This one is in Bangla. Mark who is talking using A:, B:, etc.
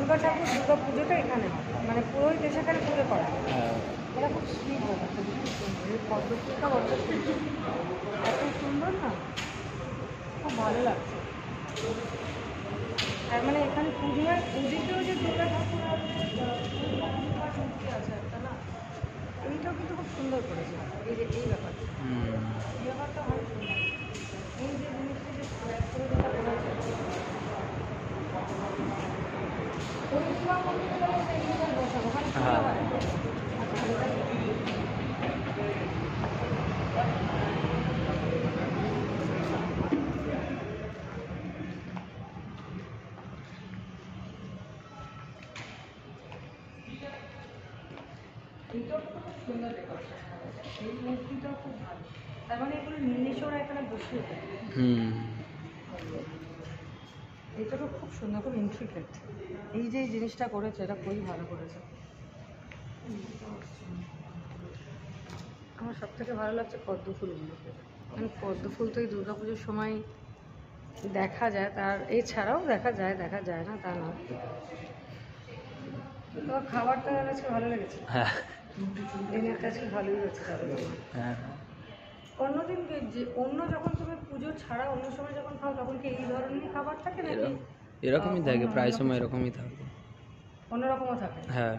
A: দুর্গা ঠাকুর দুর্গা পুজোটা এখানে হয়, মানে পুরোহিত সেখানে পুজো করা হয়।
B: হ্যাঁ
A: এটা খুব সুইট ব্যাপারটা, খুব সুন্দর। এই পদ্ম ফুলটা বড্ড সুন্দর, এত সুন্দর না, খুব ভালো লাগছে। আর মানে এখানে পুজোতেও যে দুর্গা ঠাকুর আছে, মূর্তি আছে একটা না, এইটাও কিন্তু খুব সুন্দর করেছে। এই যে এই ব্যাপারটা, এই ব্যাপারটা অনেক সুন্দর। এই যে জিনিসটা যে ব্যাক করে যেটা করেছে, পরিষেবা মন্দিরে গেলে সেইগুলো বসাবো, ওখানে পুজো হয়। এইটাও খুব সুন্দর ডেকোরেশন, এই মূর্তিটাও খুব ভালো। তার মানে এগুলো নিমেষে ওরা এখানে বসিয়ে দেয়। এইটাও খুব সুন্দর, খুব ইন্ট্রিকেট। এই যে এই জিনিসটা করেছে, এটা খুবই ভালো করেছে। আমার সব থেকে ভালো লাগছে পদ্ম ফুলগুলোকে, মানে পদ্ম ফুল তো এই দুর্গা পুজোর সময় দেখা যায়, তার এছাড়াও দেখা যায় না তা না। তোমার খাবারটা আজকে ভালো লেগেছে,
B: হ্যাঁ
A: ডিনারটা আজকে ভালোই হয়েছে তাহলে তোমার।
B: হ্যাঁ
A: অন্যদিন যে অন্য যখন তুমি পুজো ছাড়া অন্য সময় যখন খাও তখন কি এই ধরনেরই খাবার থাকে নাকি
B: এরকমই থাকে, প্রায় সময় এরকমই থাকে।
A: অন্যরকমও থাকে?
B: হ্যাঁ